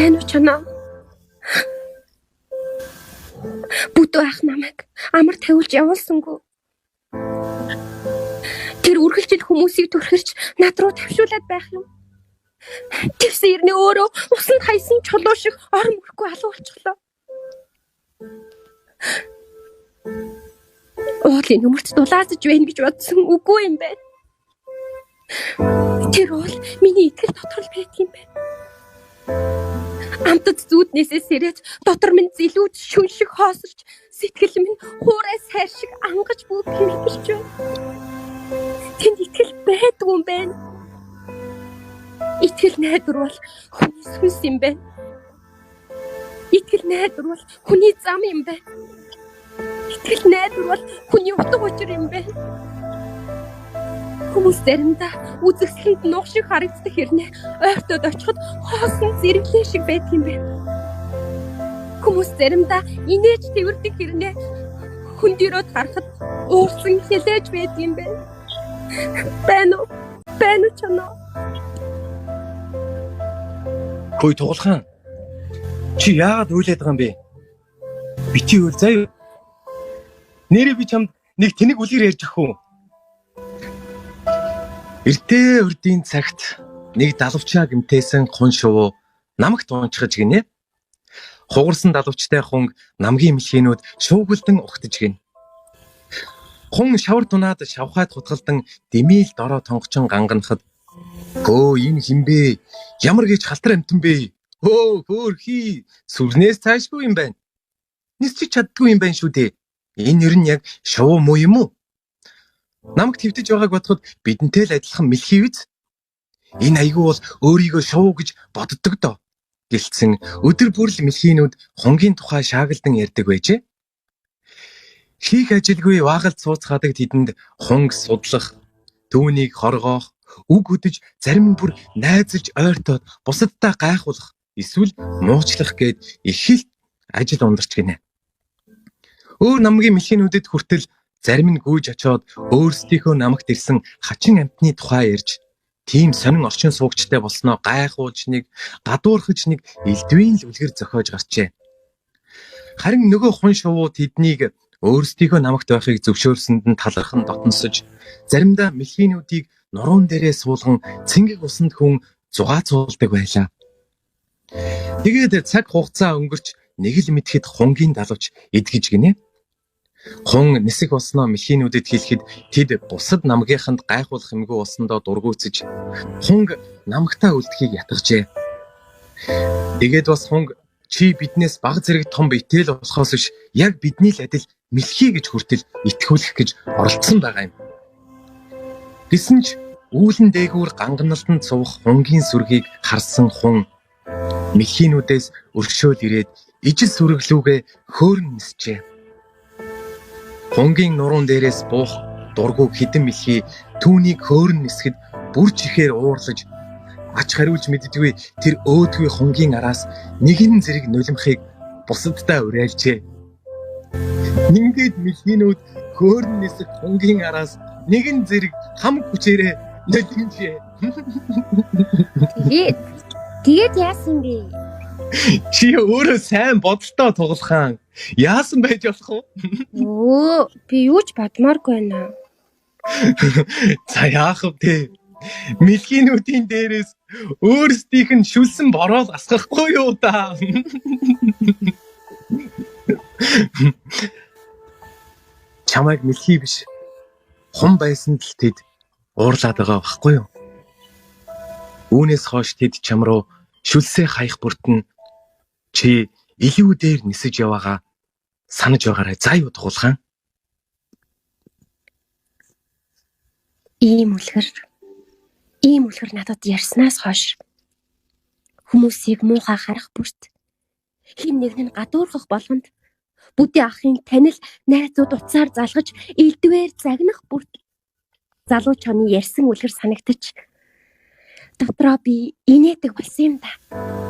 байна уу чанаа? Бүдүү ах намайг амар тавиулж явуулсангүй. Тэр үргэлжил хүмүүсийг төрхөрч над руу тавшуулаад байх юм. Тэвсэн ирнэ өөрөө усанд хайсан чулуу шиг орон мөрөхгүй алуу болчихлоо. Уулын өмөрт дулаасж байна гэж бодсон үгүй юм байна. Тэр уул миний итгэл дотор л байдаг юм байна. Амтд зүүднээсээ сэрэж дотор минь зилүүд шүн шиг хоосорч сэтгэл минь хуурай сайр шиг ангаж бүгд хэмжиж байна. Тэнд итгэл байдгүй юм байна. Итгэл найдвар бол хүний сүнс юм байна. Итгэл найдвар бол хүний зам юм байна. Итгэл найдвар бол хүний утга учир юм байна. Хүмүүс заримдаа үзэгсэлэнд нуух шиг харагддаг хэрнээ ойртоод очиход хоосон зэрэглээ шиг байдаг юм байна. Хүмүүс заримдаа инээж тэрвэрдэг хэрнээ хүндирөөд харахад уурсан хэлээж байдаг юм байна. Байна уу чанаа? Хөөе Тугалхан. Чи яагаад уйлаад байгаа юм бэ? Бити үйл заяа. Нэрээ би чамд нэг тэнэг үлгэр ярьж өгөх үү? Эртээ урдийн цагт нэг далавчаа гэмтээсэн хун шувуу намагт унчхаж гинэ. Хугарсан далавчтай хун намгийн мэлхийнүүд шуугилдан ухтаж гин. Хун шавар тунаад шавхаад хутгалдан дэмийл дороо тонгочин ганганахад "Өө энэ хинбэ? Ямар гэж халтар амтан бэ? Өө хөөрхий, сүрнээс цаашгүй юм байна. Нисчих чаддгүй юм байна шүү дээ. Энэ нэр нь яг шувуу муу юм уу? Намайг твтэж байгааг бодоход бидэнтэй л адилхан мэлхий биз? Энэ айгүй бол өөрийгөө шувуу гэж боддог доо" гэлцэн өдөр бүр л мэлхийнүүд хонгийн тухай шаагалдан ярьдаг байжээ. Хийх ажилгүй ваагалд сууцгаадаг тэдэнд хонг судлах, түүнийг хоргоох, үг өдөж зарим нь бүр найзалж ойртоод бусадтай гайхуулах, эсвэл муучлах гээд их л ажил ундарч гинэ. Өөр намгийн мэлхийнүүдэд хүртэл зарим нь гүйж очоод өөрсдийнхөө намагт ирсэн хачин амтны тухай ярьж, тийм сонин орчин суугчтай болсноо гайхуулж нэг, гадуурхаж нэг элдвийн л үлгэр зохиож гарчээ. Харин нөгөө хун шувуу тэднийг өөрсдийнхөө намагт байхыг зөвшөөрсөнд нь талархан дотносож, заримдаа мэлхийнүүдийг нуруун дээрээ суулган цэнгэг усанд хүн зугаацуулдаг байлаа. Тэгээд цаг хугацаа өнгөрч нэг л мэдхэд хунгийн далавч эдгэж гинэ. Хун нисэх болсноо мэлхийнүүдэд хэлэхэд тэд бусад намгийнханд гайхуулах юмгүй болсондоо дургуутсаж хунг намгтаа үлдэхийг ятгажээ. Тэгээд бас хунг "Чи биднээс бага зэрэг том битэл болохоос биш яг бидний л адил мэлхий гэж хүртэл итгүүлэх гэж оролдсон байгаа юм. Гэсэн ч үүлэн дээгүүр ганганалтанд суух хунгийн сүргийг харсан хун мэлхийнүүдээс өргөшөөл ирээд ижил сүргэлүүгээ хөөрн нисжээ. Хунгийн нуруун дээрээс буух дургу хідэн мэлхий түүнийг хөөрн нисгэд бүрж ихээр уурлаж ач хариулж мэддэггүй тэр өөдгүй хунгийн араас нэгэн зэрэг нулимхыг бусадтай уриалжээ. Ингээд мэлхийнүүд хөөрн нисэх хунгийн араас нэгэн зэрэг хамаг хүчээрээ нулимжээ. Тэгээд яасан бэ? Чи өөрөө сайн бодолтой Тугалхан. Яасан байж болох вэ? Би юу ч бодмааргүй байна. За яах вэ? Мэлхийнүүдийн дээрээс өөрсдийнх нь шүлсэн бороод асгахгүй юу та? Чамайг мэлхий биш, хун байсан л тэд уурлаад байгаа байхгүй юу? Үүнээс хойш тэд чам руу шүлсээ хаях бүртэн чи илүү дээр нисэж яваагаа санаж байгаарай. За юу Тугалхан? Ийм үлгэр надад ярьснаас хойш хүмүүсийг муухай харах бүрт, хэн нэг нь гадуурхах болгонд, бүдээ ахын танил найзууд утсаар залгаж элдвээр загнах бүрт залуу чоны ярьсан үлгэр санагдаж дотроо би инээдэг болсон юм да.